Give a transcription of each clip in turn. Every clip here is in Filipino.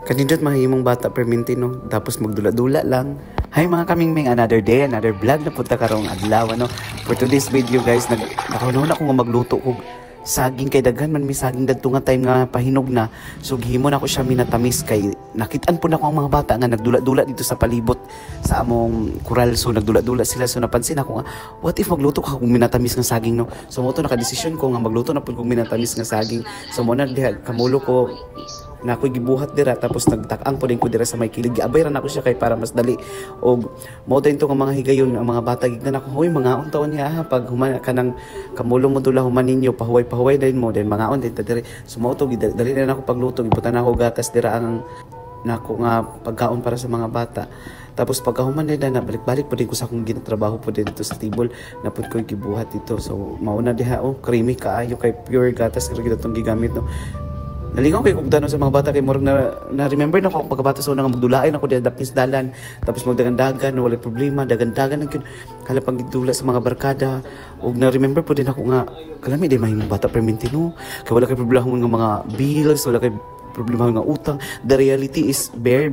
Kanindot mahimong bata permintino, tapos magdula-dula lang. Hi mga kamingming, another day, another vlog na punta karong adlaw, no? For today's video guys, nakauna ako nga magluto ko saging kay daghan man may saging dadto nga time nga pahinog na. So gihimo na ako siya minatamis kay nakitaan po na ko ang mga bata nga nagdula-dula dito sa palibot sa among kural. So nagdula-dula sila, so napansin ako nga what if magluto ka kung minatamis nga saging, no? So mo to nakadesisyon ko nga magluto na pud kung minatamis nga saging. So mo na diha kamulo ko na ako'y gibuhat dira, tapos nagtak-ang po din ko dira sa may kilid. Giabay ran ako siya kay para mas dali. O mo din to nga mga higayon, ang mga bata gignan ako, hoy mga untaon niya ha, pag humana ka ng kamulong mo dula human ninyo, pahuway din mo, din mga on din ta diri. So mo to dali na ako pagluto, ibutan na ako gatas dira ang nako nga pagkaon para sa mga bata. Tapos pagkahuman din na balik-balik po din ko sa akong ginatrabaho po din dito sa table na po ko gibuhat dito. So mauna diha, oh creamy kaayo kay pure gatas kay itong gigamit, no. Nalingaw kay kung sa mga bata kay murag na remember na ko pagkabata sa unang magdulain ako diha dapis dalan, tapos magdagan-dagan wala problema, dagan-dagan ang kala pang gidula sa mga barkada. Og na remember po din ako nga kalami di mahimong bata permintino kay wala kay problema nga mga bills, wala kay problema nga utang. The reality is very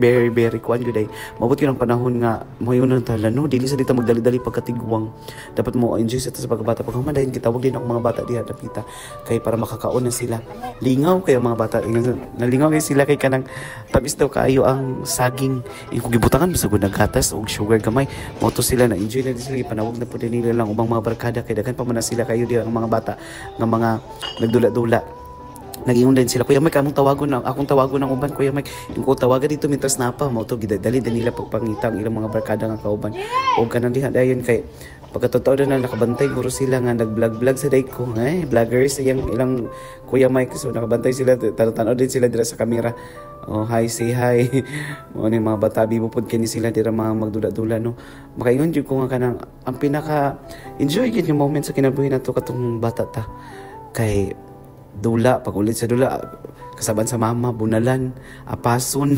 kuan gyud ay mabot yun ang panahon nga mo yun ang talan, no? Dili sa dita magdali-dali pagkatigwang, dapat mo enjoy sa pagkabata. Pag human dayon kitawag din ako mga bata diha dapita kay para makakaon na sila. Lingaw kay mga bata, nalingaw kay sila kay kanang tabis daw kaayo ang saging kung gibutangan bisag naggatas og sugar gamay. Mo to sila na enjoy na sila, panawag na pud nila lang ubang mga barkada kay daghan pa man na sila kayo diha ang mga bata nga mga nagdula-dula. Nag-ingon din sila, Kuya Mike, akong tawagon ng uban, Kuya Mike, yung ko tawagan dito mitras na pa mo to gidadali din nila pagpangitang ilang mga barkada nga kauban. O kanang diha dayon kay pagkatotoo na nakabantay guro sila nga nag-vlog sa day ko, vloggers ilang Kuya Mike, so nakabantay sila, tanaw din sila dira sa kamera. Oh, hi, say hi. Mo ni mga bata bibo pud kini sila dira mga magdula-dula, no. Makaingon jud ko nga kanang ang pinaka enjoy gid yung moment sa kinabuhi nato katong bata ta. Kay dula, pag ulit sa dula, kasaban sa mama, bunalan, apason.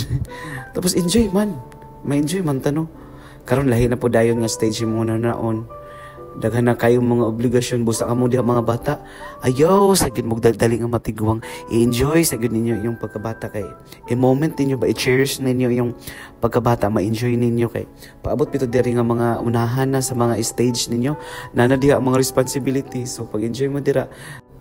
Tapos enjoy man. May enjoy man tano. Karon lahi na po dayon nga stage mo na naon. Daghan na kayong mga obligasyon busa ka mo diha mga bata. Ayaw, sagid mo dali nga matiguang. I-enjoy sagid ninyo yung pagkabata kay. I-moment ninyo ba, i-cherish ninyo yung pagkabata, ma-enjoy ninyo kay. Paabot pito diri nga mga unahan na sa mga stage ninyo. Nana diha ang mga responsibility. So pag-enjoy mo dira.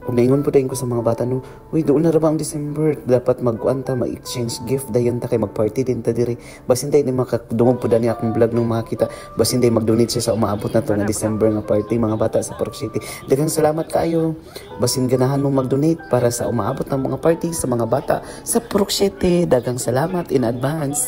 Kung naingon po dahin ko sa mga bata, no, uy, doon na ba ang December? Dapat mag-uanta, ma-exchange gift, dayon ta kay mag-party din ta diri. Basin tayo ni makadungog po dani akong vlog nung makita. Basin tayo mag-donate siya sa umaabot na to na December nga party, mga bata sa Purok City. Daghang salamat kayo. Basin ganahan mo mag-donate para sa umaabot ng mga party sa mga bata sa Purok City. Daghang salamat in advance.